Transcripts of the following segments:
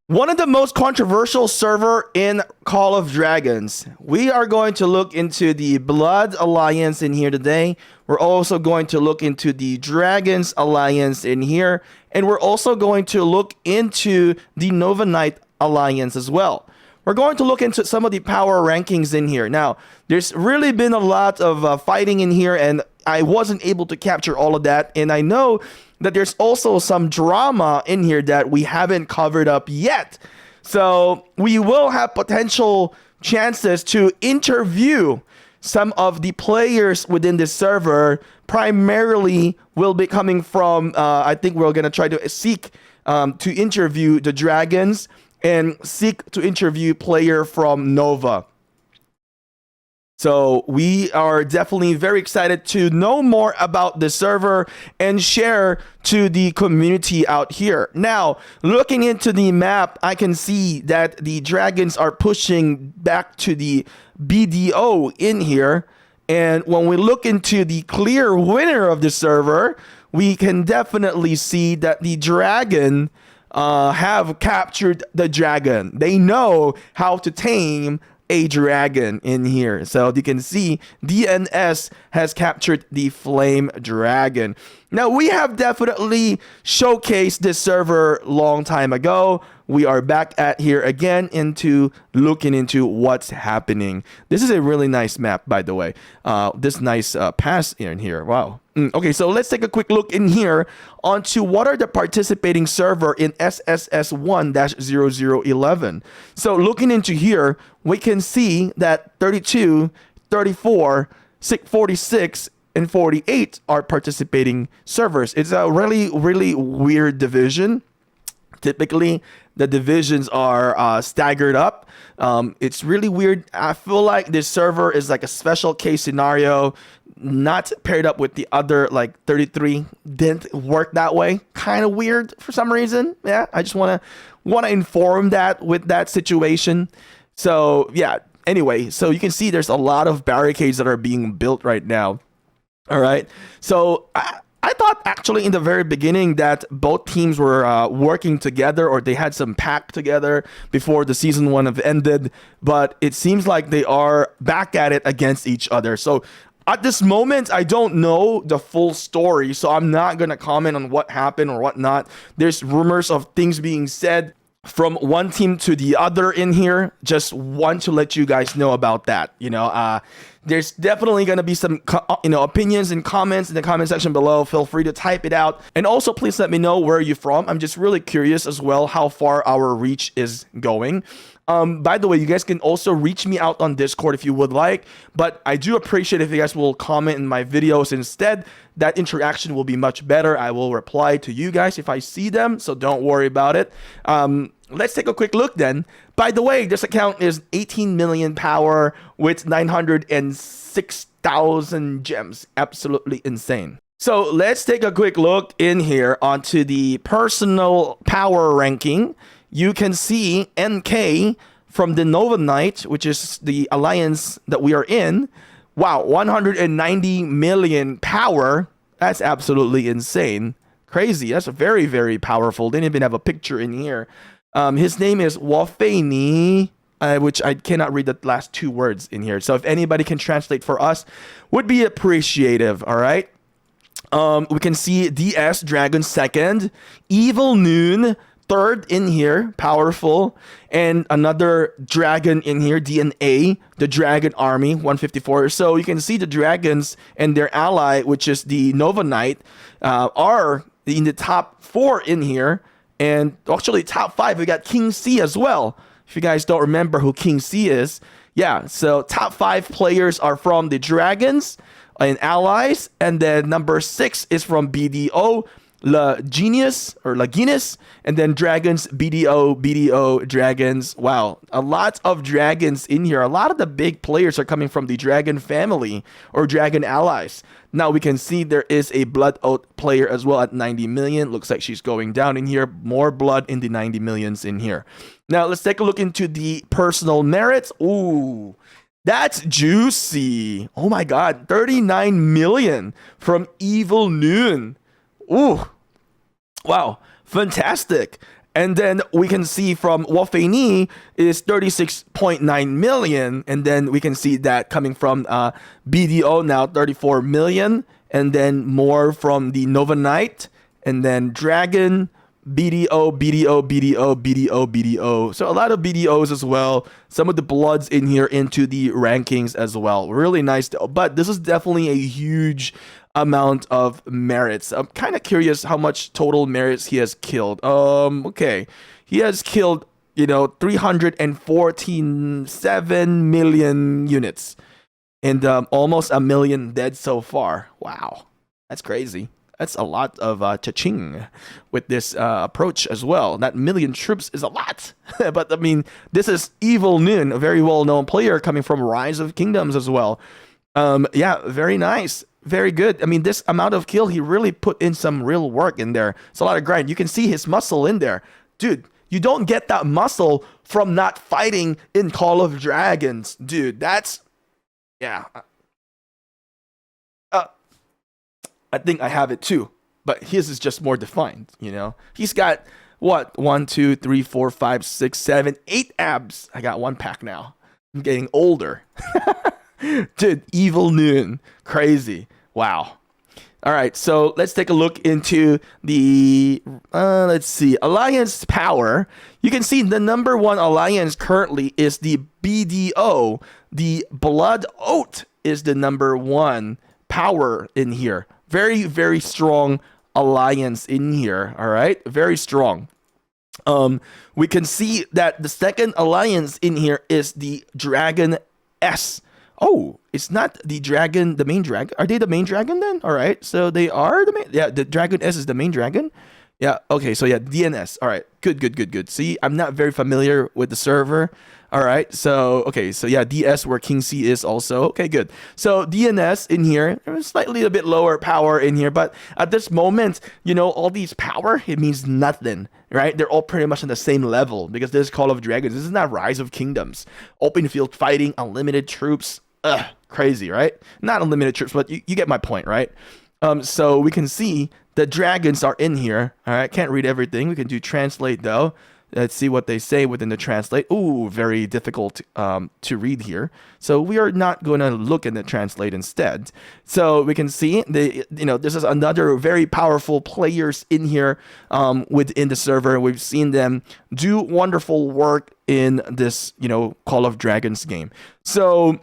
One of the most controversial server in Call of Dragons. We are going to look into the Blood Alliance in here today. We're also going to look into the Dragons Alliance in here. And we're also going to look into the Nova Knight Alliance as well. We're going to look into some of the power rankings in here. Now, there's really been a lot of fighting in here, and I wasn't able to capture all of that. And I know that there's also some drama in here that we haven't covered up yet. So we will have potential chances to interview some of the players within this server. Primarily will be coming from, I think we're going to try to seek to interview the Dragons and seek to interview player from Nova. So we are definitely very excited to know more about the server and share to the community out here. Now, looking into the map, I can see that the Dragons are pushing back to the BDO in here. And when we look into the clear winner of the server, we can definitely see that the Dragon have captured the Dragon. They know how to tame a dragon in here. So you can see DNS has captured the Flame Dragon. Now, we have definitely showcased this server long time ago. We are back at here again into looking into what's happening. This is a really nice map, by the way. This nice pass in here. Wow. Okay, so let's take a quick look in here onto what are the participating server in SSS 1-0011. So looking into here, we can see that 32, 34, 46, and 48 are participating servers. It's a really weird division. Typically, the divisions are staggered up. It's really weird. I feel like this server is like a special case scenario, not paired up with the other, like 33 didn't work that way. Kind of weird for some reason. Yeah, I just want to inform that with that situation. So yeah, anyway, so you can see there's a lot of barricades that are being built right now. All right, so I thought actually in the very beginning that both teams were working together, or they had some pact together before the season 1 have ended, but it seems like they are back at it against each other. So at this moment, I don't know the full story, so I'm not going to comment on what happened or whatnot. There's rumors of things being said from one team to the other in here. Just want to let you guys know about that. There's definitely going to be some opinions and comments in the comment section below. Feel free to type it out, and also please let me know where you're from. I'm just really curious as well how far our reach is going. By the way, you guys can also reach me out on Discord if you would like, but I do appreciate if you guys will comment in my videos instead. That interaction will be much better. I will reply to you guys if I see them, so don't worry about it. Let's take a quick look then. By the way, this account is 18 million power with 906,000 gems. Absolutely insane. So let's take a quick look in here onto the personal power ranking. You can see NK from the Nova Knight, which is the alliance that we are in. Wow, 190 million power. That's absolutely insane. Crazy. That's very powerful. Didn't even have a picture in here. His name is Wafeini, which I cannot read the last 2 words in here. So if anybody can translate for us, would be appreciative. All right. We can see DS Dragon 2nd, Evil Noon 3rd in here, powerful, and another dragon in here, DNA, the Dragon Army 154. So you can see the dragons and their ally, which is the Nova Knight, are in the top 4 in here. And actually top 5, we got King C as well. If you guys don't remember who King C is, yeah, so top 5 players are from the Dragons and allies, and then number 6 is from BDO, La Genius, and then Dragons, BDO, Dragons. Wow, a lot of dragons in here. A lot of the big players are coming from the Dragon family or Dragon allies. Now we can see there is a Blood Oath player as well at 90 million. Looks like she's going down in here. More blood in the 90 millions in here. Now let's take a look into the personal merits. Ooh, that's juicy. Oh my God, 39 million from Evil Noon. Ooh, wow, fantastic. And then we can see from Wafeni is 36.9 million. And then we can see that coming from BDO now 34 million. And then more from the Nova Knight. And then Dragon, BDO, BDO, BDO, BDO, BDO. So a lot of BDOs as well. Some of the bloods in here into the rankings as well. Really nice. But this is definitely a huge amount of merits. I'm kind of curious how much total merits he has killed. Okay. He has killed, 314.7 million units. And almost a million dead so far. Wow. That's crazy. That's a lot of cha-ching with this approach as well. That million troops is a lot. But, I mean, this is Evil Noon, a very well-known player coming from Rise of Kingdoms as well. Yeah, very nice. Very good. I mean, this amount of kill, he really put in some real work in there. It's a lot of grind. You can see his muscle in there. Dude, you don't get that muscle from not fighting in Call of Dragons. Dude, that's... Yeah. I think I have it too, but his is just more defined, He's got, what, 1, 2, 3, 4, 5, 6, 7, 8 abs. I got 1 pack now. I'm getting older. Dude, Evil Noon. Crazy. Wow. All right, so let's take a look into the, let's see, Alliance Power. You can see the number 1 alliance currently is the BDO. The Blood Oath is the number 1 power in here. Very, very strong alliance in here. All right. Very strong. We can see that the second alliance in here is the Dragon S. Oh, it's not the dragon, the main dragon. Are they the main dragon then? All right. So they are the main. Yeah. The Dragon S is the main dragon. Yeah. Okay. So yeah, DNS. All right. Good. See, I'm not very familiar with the server. All right. So, okay. So yeah, DS where King C is also. Okay, good. So DNS in here, slightly a bit lower power in here. But at this moment, all these power, it means nothing, right? They're all pretty much on the same level because this is Call of Dragons. This is not Rise of Kingdoms. Open field fighting, unlimited troops. Crazy, right? Not unlimited troops, but you get my point, right? So we can see the dragons are in here. All right. Can't read everything. We can do translate though. Let's see what they say within the translate. Ooh, very difficult to read here. So we are not going to look in the translate instead. So we can see this is another very powerful players in here within the server. We've seen them do wonderful work in this, Call of Dragons game. So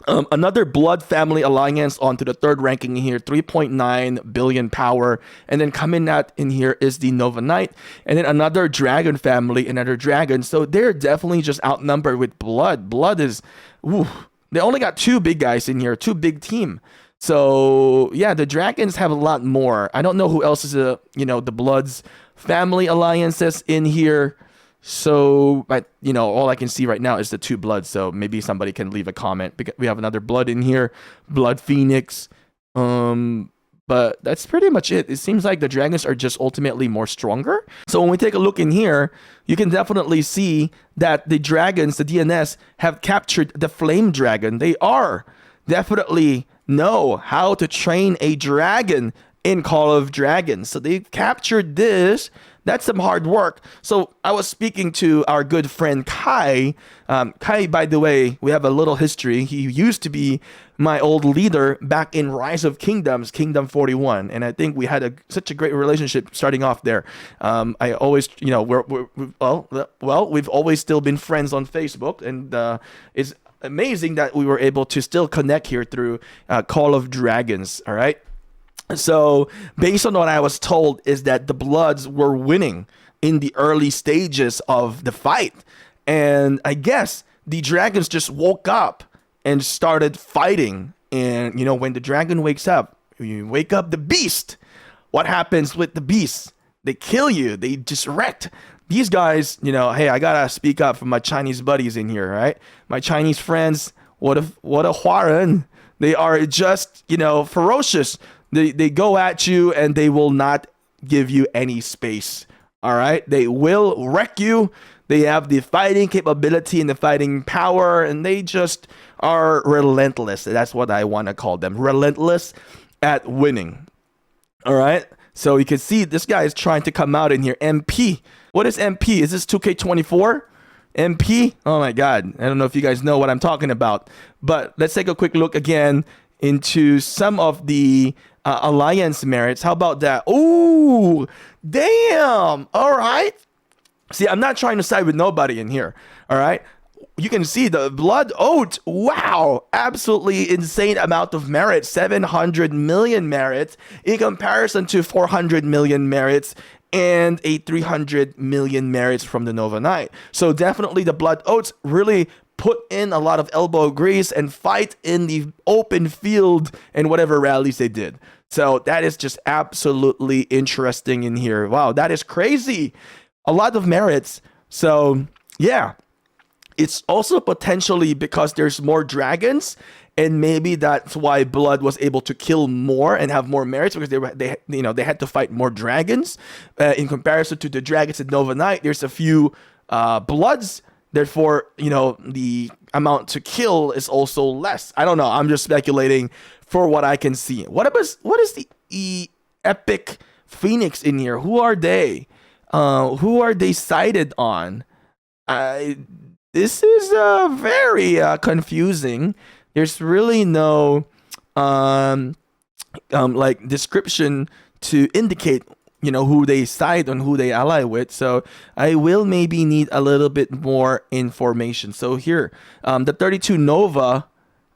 another Blood Family Alliance onto the 3rd ranking here, 3.9 billion power. And then coming out in here is the Nova Knight. And then another Dragon Family, another Dragon. So they're definitely just outnumbered with Blood. Blood is, they only got 2 big guys in here, 2 big team. So yeah, the Dragons have a lot more. I don't know who else is, the Blood's Family Alliances in here. So, but all I can see right now is the 2 bloods. So maybe somebody can leave a comment because we have another blood in here, Blood Phoenix. But that's pretty much it. It seems like the dragons are just ultimately more stronger. So when we take a look in here, you can definitely see that the dragons, the DNS, have captured the flame dragon. They are definitely know how to train a dragon in Call of Dragons. So they've captured this. That's some hard work. So I was speaking to our good friend Kai. Kai, by the way, we have a little history. He used to be my old leader back in Rise of Kingdoms, Kingdom 41. And I think we had such a great relationship starting off there. I always, we've always still been friends on Facebook. And it's amazing that we were able to still connect here through Call of Dragons. All right. So based on what I was told is that the Bloods were winning in the early stages of the fight. And I guess the dragons just woke up and started fighting. And, when the dragon wakes up, you wake up the beast. What happens with the beast? They kill you. They just wrecked. These guys, hey, I got to speak up for my Chinese buddies in here, right? My Chinese friends, what a Huaran. They are just, ferocious. They go at you and they will not give you any space. All right. They will wreck you. They have the fighting capability and the fighting power, and they just are relentless. That's what I want to call them. Relentless at winning. All right. So you can see this guy is trying to come out in here. MP. What is MP? Is this 2K24? MP? Oh my god. I don't know if you guys know what I'm talking about. But let's take a quick look again into some of the alliance merits. How about that? Ooh, damn. All right. See, I'm not trying to side with nobody in here. All right. You can see the Blood Oath. Wow. Absolutely insane amount of merit. 700 million merits in comparison to 400 million merits and a 300 million merits from the Nova Knight. So definitely the Blood Oaths really put in a lot of elbow grease and fight in the open field and whatever rallies they did. So that is just absolutely interesting in here. Wow, that is crazy. A lot of merits. So yeah, it's also potentially because there's more dragons, and maybe that's why Blood was able to kill more and have more merits, because they had to fight more dragons in comparison to the dragons at Nova Knight. There's a few Bloods, therefore the amount to kill is also less. I don't know. I'm just speculating for what I can see. What is the Epic Phoenix in here? Who are they? Who are they sighted on? This is very confusing. There's really no like description to indicate who they side on, who they ally with. So I will maybe need a little bit more information. So here, the 32 Nova,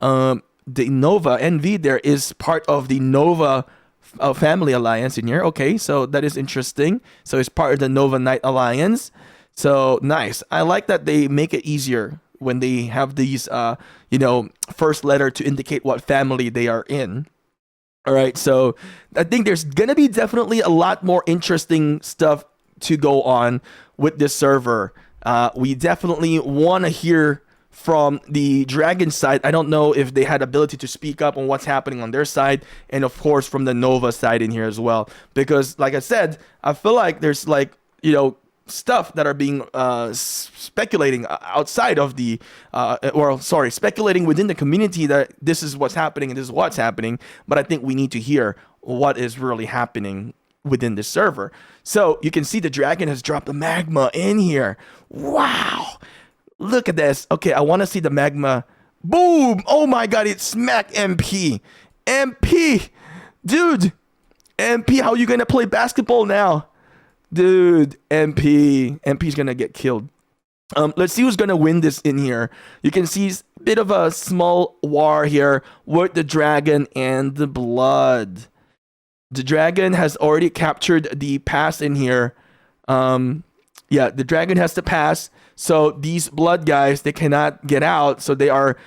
the Nova NV there is part of the Nova family alliance in here. Okay, so that is interesting. So it's part of the Nova Knight alliance. So nice. I like that they make it easier when they have these first letter to indicate what family they are in. All right, so I think there's gonna be definitely a lot more interesting stuff to go on with this server. We definitely want to hear from the Dragon side. I don't know if they had ability to speak up on what's happening on their side, and of course from the Nova side in here as well, because like I said, I feel like there's stuff that are being speculating outside of the speculating within the community that this is what's happening and this is what's happening, but I think we need to hear what is really happening within this server. So you can see the Dragon has dropped the magma in here. Wow, look at this. Okay, I want to see the magma. Boom. Oh my god, it smacked MP. Dude, MP, how are you gonna play basketball now? Dude, MP's gonna get killed. Let's see who's gonna win this in here. You can see a bit of a small war here with the Dragon and the Blood. The Dragon has already captured the pass in here. Yeah, the Dragon has to pass. So these Blood guys, they cannot get out. So they are,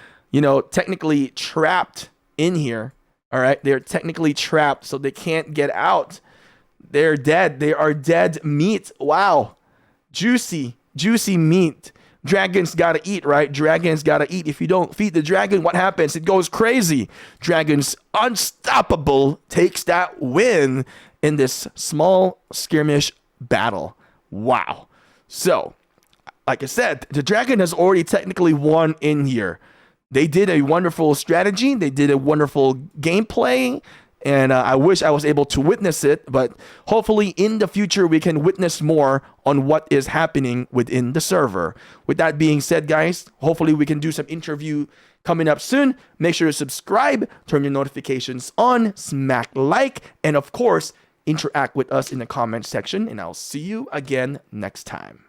technically trapped in here. All right, they're technically trapped, so they can't get out. They're dead. They are dead meat. Wow. Juicy meat. Dragons gotta eat, right? Dragons gotta eat. If you don't feed the dragon, what happens? It goes crazy. Dragons Unstoppable takes that win in this small skirmish battle. Wow. So, like I said, the dragon has already technically won in here. They did a wonderful strategy. They did a wonderful gameplay. And I wish I was able to witness it, but hopefully in the future we can witness more on what is happening within the server. With that being said, guys, hopefully we can do some interview coming up soon. Make sure to subscribe, turn your notifications on, smack like, and of course, interact with us in the comment section. And I'll see you again next time.